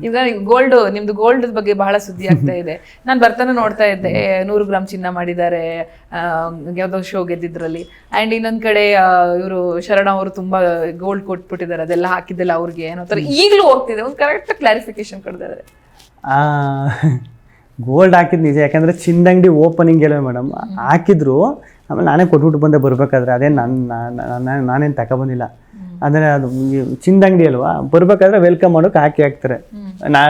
ಈಗ ನಿಮ್ದು ಗೋಲ್ಡ್ ಬಗ್ಗೆ ಬಹಳ ಸುದ್ದಿ ಆಗ್ತಾ ಇದೆ. ನಾನು ಬರ್ತಾನೆ ನೋಡ್ತಾ ಇದ್ದೆ 100 ಗ್ರಾಮ್ ಚಿನ್ನ ಮಾಡಿದ್ದಾರೆ ಯಾವ್ದೋ ಶೋ ಗೆದ್ದಿದ್ರಲ್ಲಿ. ಅಂಡ್ ಇನ್ನೊಂದ್ ಕಡೆ ಇವರು ಶರಣ ಅವರು ತುಂಬಾ ಗೋಲ್ಡ್ ಕೊಟ್ಬಿಟ್ಟಿದ್ದಾರೆ, ಅದೆಲ್ಲ ಹಾಕಿದ್ದೆಲ್ಲ ಅವ್ರಿಗೆ ಏನೋ ತರ ಈಗಲೂ ಹೋಗ್ತಿದೆ. ಒಂದು ಕರೆಕ್ಟ್ ಕ್ಲಾರಿಫಿಕೇಶನ್ ಕೊಡ್ತಾರೆ. ಗೋಲ್ಡ್ ಹಾಕಿದ್ ನಿಜ, ಯಾಕಂದ್ರೆ ಚಿನ್ನದಂಗಡಿ ಓಪನಿಂಗ್ ಎಲ್ಲ ಮೇಡಮ್ ಹಾಕಿದ್ರು. ಆಮೇಲೆ ನಾನೇ ಕೊಟ್ಬಿಟ್ಟು ಬಂದೆ ಬರ್ಬೇಕಾದ್ರೆ, ಅದೇ ನಾನೇನು ತಗೊಬಂದಿಲ್ಲ. ಅಂದರೆ ಅದು ಚಿನ್ನದಂಗಡಿ ಅಲ್ವಾ, ಬರ್ಬೇಕಾದ್ರೆ ವೆಲ್ಕಮ್ ಮಾಡೋಕೆ ಹಾಕ್ತಾರೆ.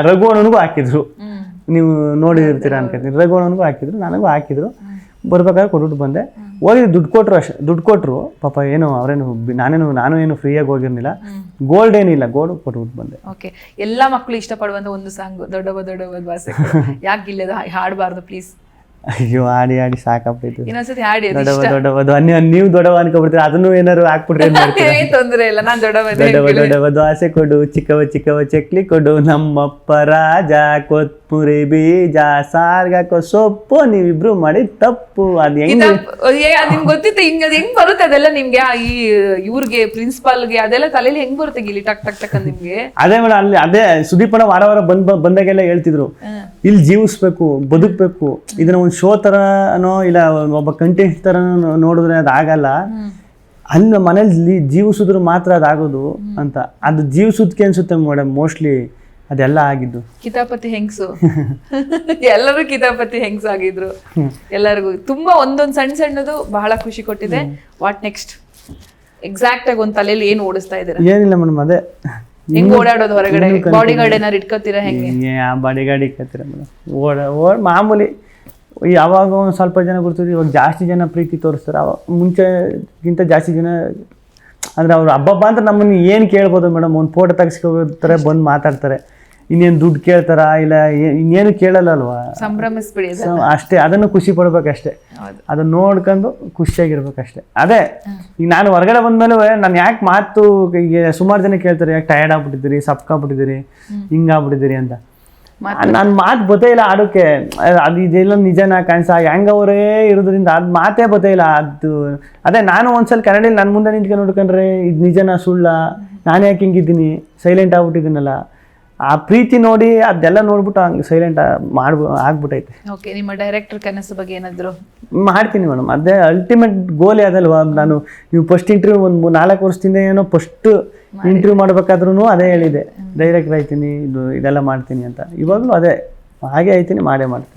ರಘುವಣ್ಣನಿಗೂ ಹಾಕಿದ್ರು, ನೀವು ನೋಡಿರ್ತೀರ ಅನ್ಕೊತೀನಿ. ರಘುವಣ್ಣನಿಗೂ ಹಾಕಿದ್ರು, ನನಗೂ ಹಾಕಿದ್ರು. ಬರ್ಬೇಕಾದ್ರೆ ಕೊಟ್ಬಿಟ್ಟು ಬಂದೆ. ಹೋಗಿ ದುಡ್ಡು ಕೊಟ್ಟರು, ಅಷ್ಟೇ ದುಡ್ಡು ಕೊಟ್ಟರು. ಪಾಪ ಏನು ಅವರೇನು ನಾನು ಏನು ಫ್ರೀಯಾಗಿ ಹೋಗಿರ್ಲಿಲ್ಲ. ಗೋಲ್ಡ್ ಏನಿಲ್ಲ, ಗೋಲ್ಡ್ ಕೊಟ್ಬಿಟ್ಟು ಬಂದೆ. ಓಕೆ, ಎಲ್ಲ ಮಕ್ಕಳು ಇಷ್ಟಪಡುವಂತ ಒಂದು ಸಾಂಗ್ ದೊಡ್ಡವ ಭಾಷೆ ಯಾಕೆ ಇಲ್ಲದ ಹಾಡಬಾರ್ದು ಪ್ಲೀಸ್? ಅಯ್ಯೋ, ಆಡಿ ಆಡಿ ಸಾಕಾಗ್ತೈತೆ. ಇನ್ನೊಂದ್ಸತಿ ಹಾಡಿ. ದೊಡ್ಡವದು ನೀವು ದೊಡ್ಡವ ಅನ್ಕೊಬಿಡ್ತೀರಿ, ಅದನ್ನು ಏನಾರು ಹಾಕ್ಬಿಟ್ರೆ ತೊಂದ್ರೆ ಇಲ್ಲ. ನಾನು ದೊಡ್ಡವದು ಆಸೆ ಕೊಡು, ಚಿಕ್ಕವ ಚಕ್ಲಿ ಕೊಡು, ನಮ್ಮಪ್ಪ ರಾಜ ಕೊತ್ಮುರಿ ಬೀಜ ಸಾರ್ಗಾಕೋ ಸೊಪ್ಪು, ನೀವಿಬ್ರು ಮಾಡಿ ತಪ್ಪು. ಅದ್ ಹೆಂಗ್ ನಿಮ್ಗೆ ಗೊತ್ತಿತ್ತು ಹಿಂಗ ಹೆಂಗ್ ಬರುತ್ತೆ ಅದೆಲ್ಲ ನಿಮ್ಗೆ? ಈ ಇವ್ರಿಗೆ ಪ್ರಿನ್ಸಿಪಾಲ್ಗೆ ಅದೆಲ್ಲ ತಲೆಯಲ್ಲಿ ಹೆಂಗ್ ಬರುತ್ತೆ ಗಿಲಿ ಟಕ್ ಟಕ್ ಟಕ್ ಅಂತ ನಿಮ್ಗೆ? ಅದೇ ಮೇಡಮ್, ಅಲ್ಲಿ ಅದೇ ಸುದೀಪಣ್ಣ ವಾರ ಬಂದಾಗೆಲ್ಲ ಹೇಳ್ತಿದ್ರು, ಇಲ್ಲಿ ಜೀವಿಸ್ಬೇಕು, ಬದುಕ್ಬೇಕು. ಇದನ್ನ ಒಂದು ಶೋ ತರನೋ ಇಲ್ಲ ಒಬ್ಬ ಕಂಟೆಂಟ್ ತರ ನೋಡಿದ್ರೆ ಅದಾಗಲ್ಲ. ಅಲ್ಲಿ ಮನೇಲಿ ಜೀವಿಸಿದ್ರು ಮಾತ್ರ ಅದಾಗೋದು ಅಂತ. ಅದು ಜೀವಿಸೋದಕ್ಕೆ ಅನ್ಸುತ್ತೆ ಮೇಡಮ್ ಮೋಸ್ಟ್ಲಿ ಅದೆಲ್ಲ ಆಗಿದ್ದು. ಕಿತಾಪತಿ ಹೆಂಗ್ಸು ಎಲ್ಲರೂ ಕಿತಾಪತಿ ಹೆಂಗ್ಸು ಆಗಿದ್ರು ಎಲ್ಲರಿಗೂ. ತುಂಬಾ ಒಂದೊಂದ್ ಸಣ್ಣದು ಬಹಳ ಖುಷಿ ಕೊಟ್ಟಿದೆ. What next? ಎಕ್ಸಾಕ್ಟ್ ಆಗಿ ಒಂದ್ ತಲೆಯಲ್ಲಿ ಏನ್ ಓಡಿಸ್ತಾ ಇದ್ದೀರಾ? ಏನಿಲ್ಲ ಮೇಡಮ್, ಅದೇ ಹೆಂಗ್ ಓಡಾಡೋದು ಹೊರಗಡೆ? ಬಾಡಿ ಗಾರ್ಡ್ ಏನಾರು ಇಟ್ಕೋತೀರಾ? ಹೆಂಗೆ ಬಾಡಿ ಗಾರ್ಡ್ ಇಟ್ಕೋತೀರ ಮೇಡಮ್? ಮಾಮೂಲಿ. ಯಾವಾಗ ಒಂದು ಸ್ವಲ್ಪ ಜನ ಗೊತ್ತಿದ್ರು, ಇವಾಗ ಜಾಸ್ತಿ ಜನ ಪ್ರೀತಿ ತೋರಿಸ್ತಾರೆ. ಮುಂಚೆಗಿಂತ ಜಾಸ್ತಿ ಜನ ಅಂದರೆ ಅವ್ರು ಹಬ್ಬ ಅಂತ ನಮ್ಮನ್ನು ಏನು ಕೇಳ್ಬೋದು ಮೇಡಮ್? ಒಂದು ಫೋಟೋ ತೆಗೆಸ್ಕೋತಾರೆ, ಬಂದು ಮಾತಾಡ್ತಾರೆ. ಇನ್ನೇನು ದುಡ್ಡು ಕೇಳ್ತಾರ ಇಲ್ಲ ಇನ್ನೇನು ಕೇಳಲ್ಲ ಅಲ್ವಾ? ಸಂಭ್ರಮಿಸ್ಬಿಡಿ ಅಷ್ಟೇ. ಅದನ್ನು ಖುಷಿ ಪಡ್ಬೇಕಷ್ಟೇ, ಅದನ್ನ ನೋಡ್ಕೊಂಡು ಖುಷಿಯಾಗಿರ್ಬೇಕಷ್ಟೇ. ಅದೇ ಈಗ ನಾನು ಹೊರಗಡೆ ಬಂದ್ಮೇಲೆ ನಾನು ಯಾಕೆ ಮಾತು, ಈಗ ಸುಮಾರು ಜನ ಕೇಳ್ತಾರೆ, ಯಾಕೆ ಟಯರ್ಡ್ ಆಗ್ಬಿಟ್ಟಿದ್ದೀರಿ, ಸಪ್ಕಾಗ್ಬಿಟ್ಟಿದ್ದೀರಿ, ಹಿಂಗಾಗ್ಬಿಟ್ಟಿದ್ದೀರಿ ಅಂತ. ನನ್ನ ಮಾತು ಬತ್ತೇ ಇಲ್ಲ ಆಡೋಕ್ಕೆ. ಅದು ಇದೆಲ್ಲ ನಿಜನಾ ಕಾಣಿಸ ಹೆಂಗವರೇ ಇರೋದ್ರಿಂದ ಅದು ಮಾತೇ ಬತ್ತೇ ಇಲ್ಲ. ಅದೇ ನಾನು ಒಂದ್ಸಲ ಕನ್ನಡದಲ್ಲಿ ನನ್ನ ಮುಂದೆ ನಿಂತ್ಕೊಂಡು ನೋಡ್ಕೊಂಡ್ರೆ ಇದು ನಿಜನಾ ಸುಳ್ಳ, ನಾನು ಯಾಕೆ ಹಿಂಗಿದ್ದೀನಿ, ಸೈಲೆಂಟ್ ಆಗ್ಬಿಟ್ಟಿದ್ದೀನಲ್ಲ. ಆ ಪ್ರೀತಿ ನೋಡಿ ಅದೆಲ್ಲ ನೋಡ್ಬಿಟ್ಟು ಹಂಗೆ ಸೈಲೆಂಟ್ ಆಗ್ಬಿಟ್ಟೈತೆ. ಓಕೆ, ನಿಮ್ಮ ಡೈರೆಕ್ಟರ್ ಕನಸು ಬಗ್ಗೆ ಏನಾದ್ರು? ಮಾಡ್ತೀನಿ ಮೇಡಮ್, ಅದೇ ಅಲ್ಟಿಮೇಟ್ ಗೋಲ್ ಅದಲ್ವಾ. ನೀವು ಫಸ್ಟ್ ಇಂಟರ್ವ್ಯೂ ಒಂದು 4 ವರ್ಷದಿಂದ ಏನೋ ಫಸ್ಟ್ ಇಂಟರ್ವ್ಯೂ ಮಾಡ್ಬೇಕಾದ್ರೂ ಅದೇ ಹೇಳಿದೆ, ಡೈರೆಕ್ಟರ್ ಆಯ್ತೀನಿ, ಇದೆಲ್ಲ ಮಾಡ್ತೀನಿ ಅಂತ. ಇವಾಗಲೂ ಅದೇ ಹಾಗೆ ಆಯ್ತೀನಿ, ಮಾಡೇ ಮಾಡ್ತೀನಿ.